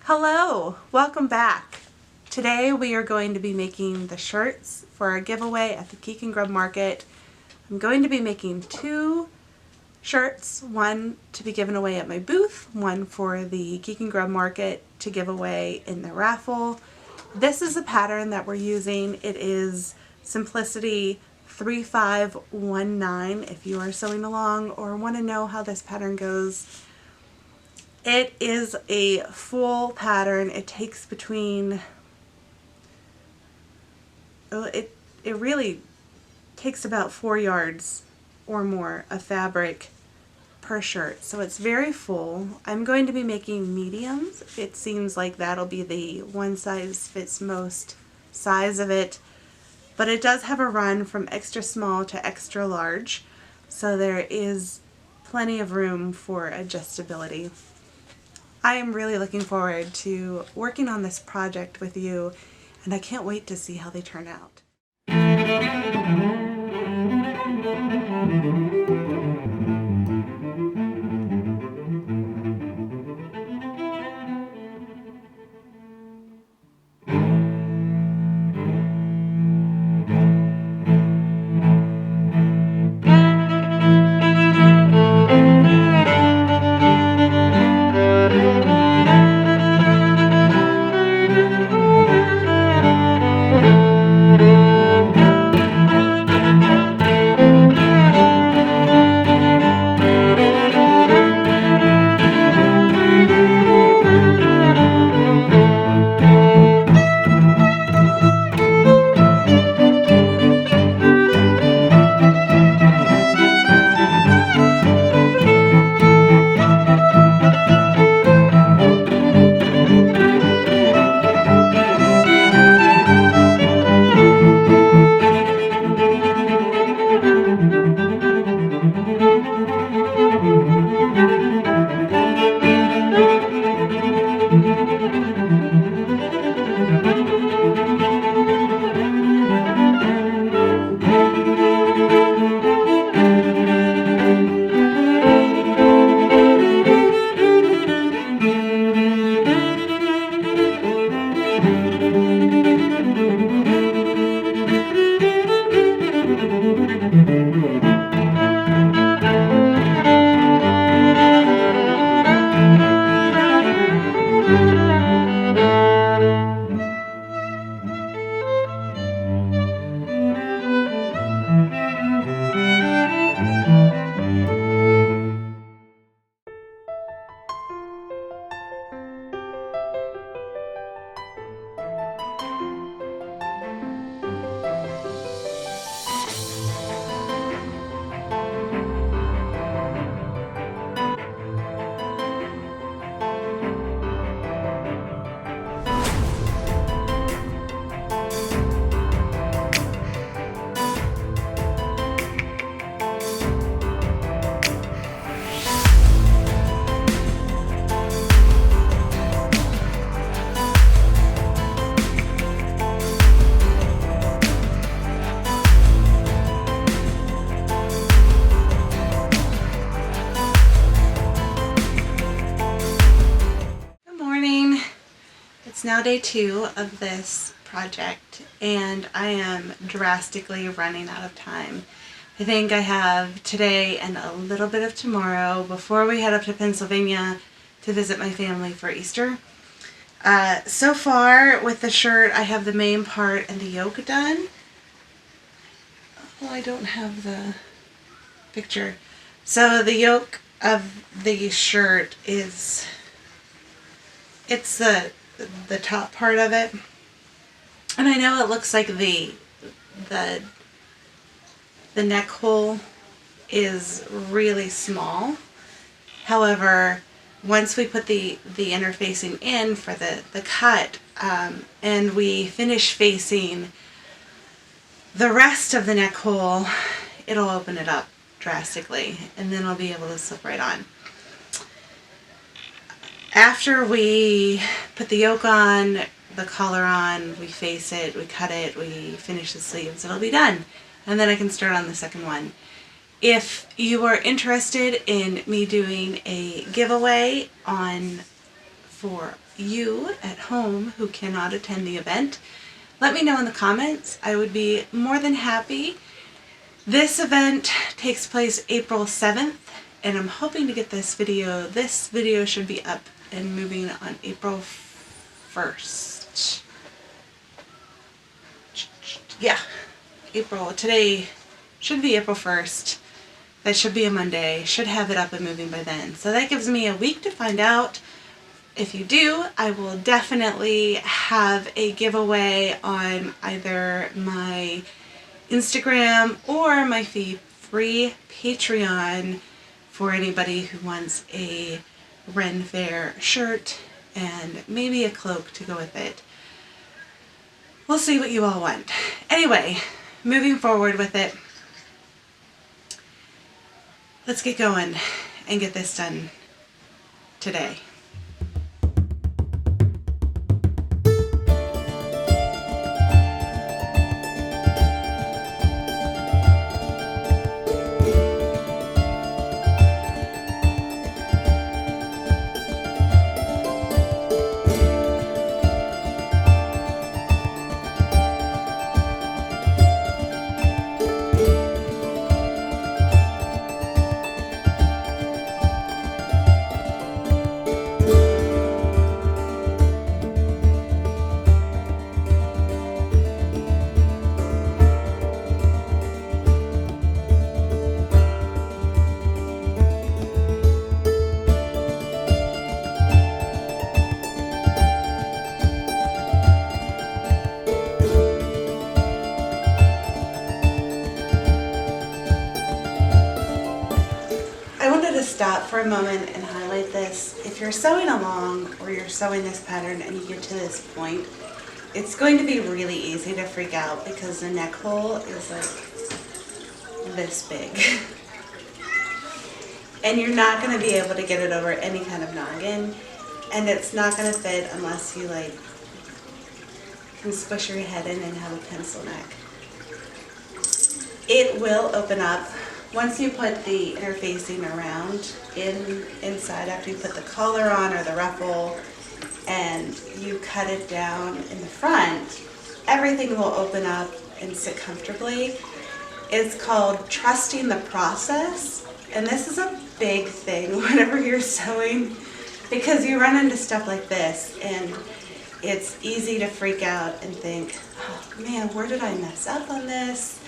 Hello, welcome back. Today we are going to be making the shirts for our giveaway at the Geek and Grub market. I'm going to be making two shirts, one to be given away at my booth, one for the Geek and Grub market to give away in the raffle. This is the pattern that we're using. It is Simplicity 3519 if you are sewing along or want to know how this pattern goes. It is a full pattern. It takes between, it really takes about 4 yards or more of fabric per shirt. So it's very full. I'm going to be making mediums. It seems like that'll be the one size fits most size of it. But it does have a run from extra small to extra large. So there is plenty of room for adjustability. I am really looking forward to working on this project with you, and I can't wait to see how they turn out. It's now day 2 of this project, and I am drastically running out of time. I think I have today and a little bit of tomorrow before we head up to Pennsylvania to visit my family for Easter. So far with the shirt, I have the main part and the yoke done. Well, I don't have the picture. So the yoke of the shirt is, it's the top part of it, and I know it looks like the neck hole is really small. However, once we put the interfacing in for the cut, and we finish facing the rest of the neck hole, it'll open it up drastically, and then I'll be able to slip right on. After we put the yoke on, the collar on, we face it, we cut it, we finish the sleeves, it'll be done. And then I can start on the second one. If you are interested in me doing a giveaway on for you at home who cannot attend the event. Let me know in the comments. I would be more than happy. This event takes place April 7th, and I'm hoping to get this video should be up and moving on April 1st. Yeah, today should be April 1st. That should be a Monday. Should have it up and moving by then. So that gives me a week to find out. If you do, I will definitely have a giveaway on either my Instagram or my free Patreon for anybody who wants a Ren Faire shirt and maybe a cloak to go with it. We'll see what you all want. Anyway, moving forward with it, let's get going and get this done today. Stop for a moment and highlight this. If you're sewing along or you're sewing this pattern and you get to this point, it's going to be really easy to freak out because the neck hole is like this big. And you're not going to be able to get it over any kind of noggin, and it's not going to fit unless you like can squish your head in and have a pencil neck. It will open up once you put the interfacing around inside after you put the collar on or the ruffle and you cut it down in the front. Everything will open up and sit comfortably. It's called trusting the process, and this is a big thing whenever you're sewing because you run into stuff like this and it's easy to freak out and think, oh man, where did I mess up on this?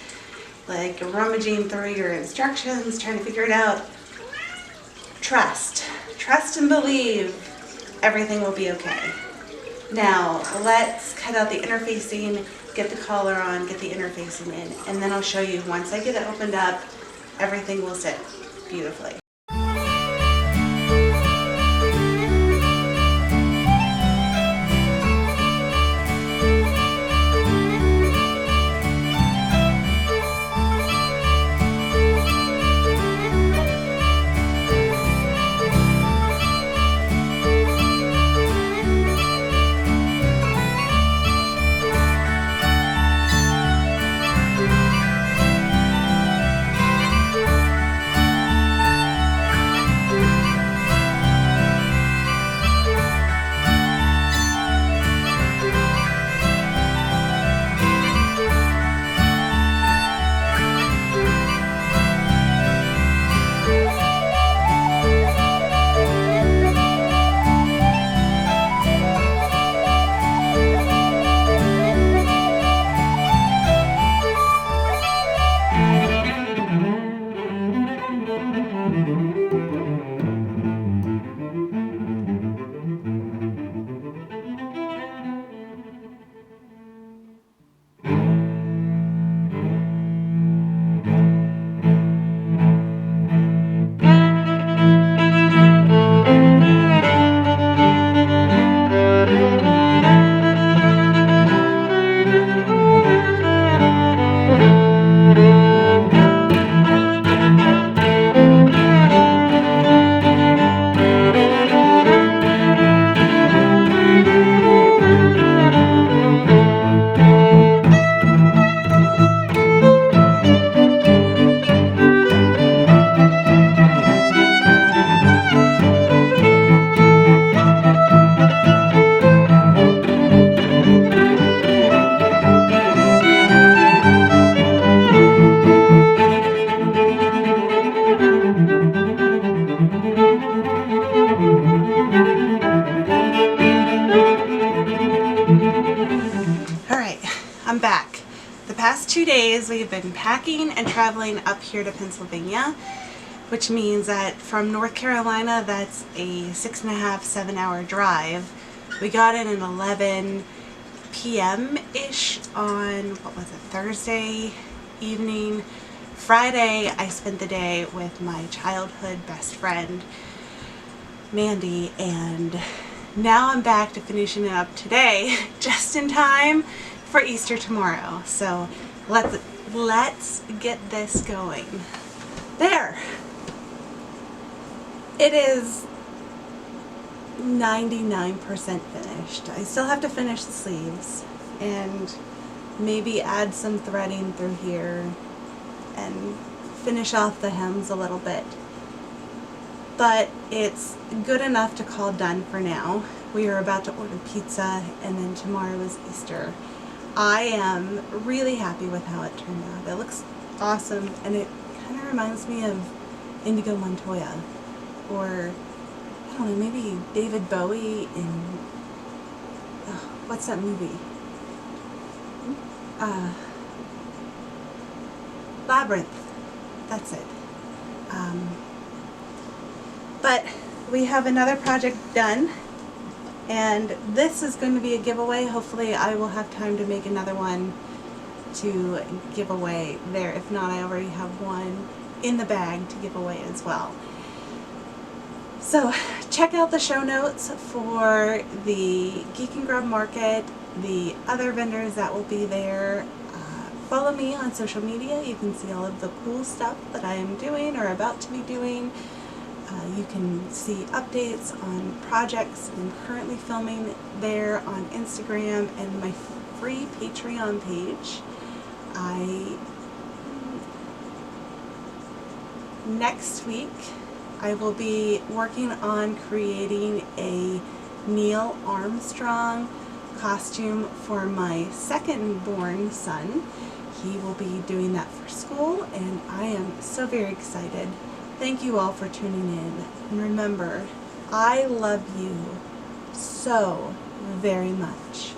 Like rummaging through your instructions, trying to figure it out. Trust and believe everything will be okay. Now let's cut out the interfacing, get the collar on, get the interfacing in, and then I'll show you once I get it opened up, everything will sit beautifully. past 2 days we've been packing and traveling up here to Pennsylvania, which means that from North Carolina that's a 6.5, 7-hour drive. We got in at 11 p.m.-ish on, what was it, Thursday evening. Friday I spent the day with my childhood best friend Mandy, and now I'm back to finishing it up today just in time for Easter tomorrow. So let's get this going. There! It is 99% finished. I still have to finish the sleeves and maybe add some threading through here and finish off the hems a little bit. But it's good enough to call done for now. We are about to order pizza and then tomorrow is Easter. I am really happy with how it turned out. It looks awesome and it kind of reminds me of Indigo Montoya, or I don't know, maybe David Bowie in, what's that movie? Labyrinth. That's it. But we have another project done, and this is going to be a giveaway. Hopefully I will have time to make another one to give away there. If not, I already have one in the bag to give away as well. So check out the show notes for the Geek and Grub Market, the other vendors that will be there. Follow me on social media. You can see all of the cool stuff that I am doing or about to be doing. You can see updates on projects I'm currently filming there on Instagram and my free Patreon page. Next week I will be working on creating a Neil Armstrong costume for my second born son. He will be doing that for school and I am so very excited. Thank you all for tuning in, and remember, I love you so very much.